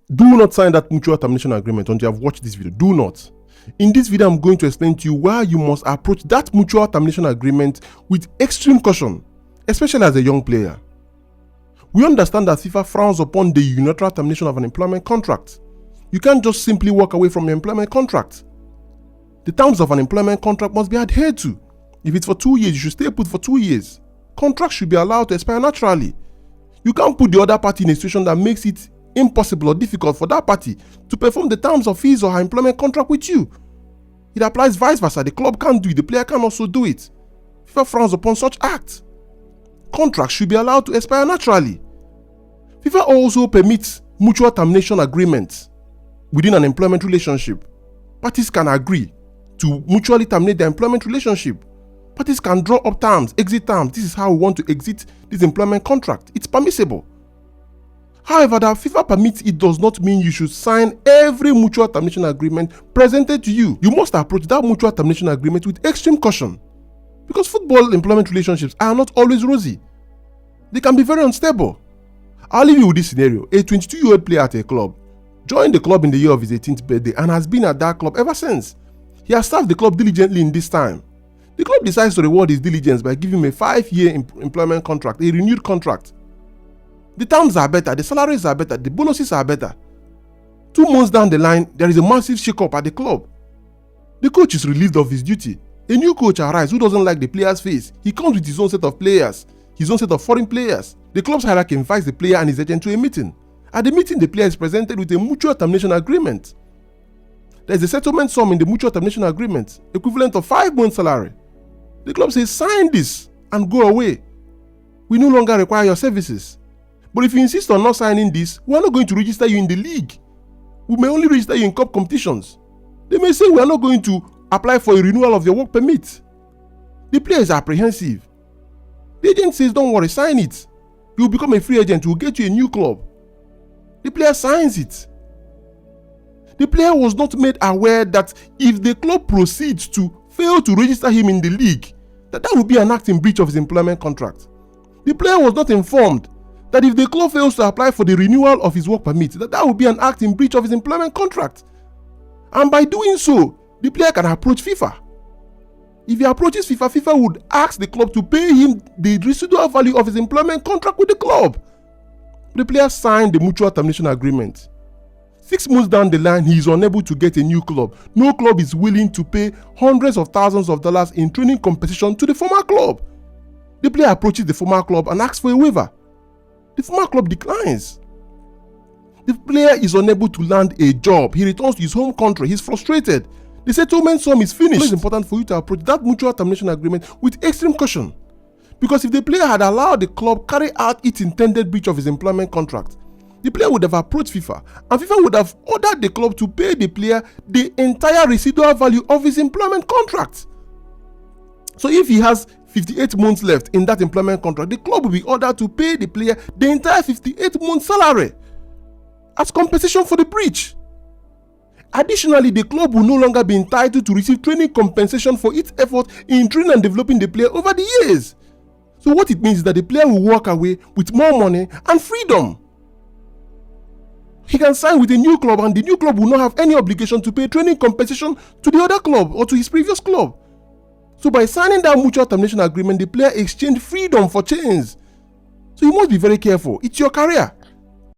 Do not sign that mutual termination agreement until you have watched this video. Do not. In this video, I'm going to explain to you why you must approach that mutual termination agreement with extreme caution, especially as a young player. We understand that FIFA frowns upon the unilateral termination of an employment contract. You can't just simply walk away from your employment contract. The terms of an employment contract must be adhered to. If it's for 2 years, you should stay put for 2 years. Contracts should be allowed to expire naturally. You can't put the other party in a situation that makes it impossible or difficult for that party to perform the terms of his or her employment contract with you. It applies vice versa. The club can't do it, the player can also do it. FIFA frowns upon such acts. Contracts should be allowed to expire naturally. FIFA also permits mutual termination agreements within an employment relationship. Parties can agree to mutually terminate their employment relationship. Parties can draw up terms, exit terms. This is how we want to exit this employment contract. It's permissible. However, that FIFA permits it does not mean you should sign every mutual termination agreement presented to you. You must approach that mutual termination agreement with extreme caution, because football employment relationships are not always rosy. They can be very unstable. I'll leave you with this scenario. A 22-year-old player at a club joined the club in the year of his 18th birthday and has been at that club ever since. He has served the club diligently in this time. The club decides to reward his diligence by giving him a 5-year employment contract, a renewed contract. The terms are better, the salaries are better, the bonuses are better. 2 months down the line, there is a massive shake-up at the club. The coach is relieved of his duty. A new coach arrives who doesn't like the player's face. He comes with his own set of players, his own set of foreign players. The club's hierarchy invites the player and his agent to a meeting. At the meeting, the player is presented with a mutual termination agreement. There is a settlement sum in the mutual termination agreement, equivalent of 5 months' salary. The club says, sign this and go away. We no longer require your services. But if you insist on not signing this, we are not going to register you in the league. We may only register you in cup competitions. They may say we are not going to apply for a renewal of your work permit. The player is apprehensive. The agent says, don't worry, sign it. You will become a free agent, we will get you a new club. The player signs it. The player was not made aware that if the club proceeds to fail to register him in the league, that would be an act in breach of his employment contract. The player was not informed that if the club fails to apply for the renewal of his work permit, that would be an act in breach of his employment contract. And by doing so, the player can approach FIFA. If he approaches FIFA, FIFA would ask the club to pay him the residual value of his employment contract with the club. The player signed the mutual termination agreement. 6 months down the line, he is unable to get a new club. No club is willing to pay hundreds of thousands of dollars in training compensation to the former club. The player approaches the former club and asks for a waiver. The former club declines. The player is unable to land a job. He returns to his home country. He's frustrated. The settlement sum is finished. It's important for you to approach that mutual termination agreement with extreme caution. Because if the player had allowed the club carry out its intended breach of his employment contract, the player would have approached FIFA, and FIFA would have ordered the club to pay the player the entire residual value of his employment contract. So if he has 58 months left in that employment contract, the club will be ordered to pay the player the entire 58 months salary as compensation for the breach. Additionally, the club will no longer be entitled to receive training compensation for its effort in training and developing the player over the years. So what it means is that the player will walk away with more money and freedom. He can sign with a new club, and the new club will not have any obligation to pay training compensation to the other club or to his previous club. So by signing that mutual termination agreement, the player exchanged freedom for chains. So you must be very careful. It's your career.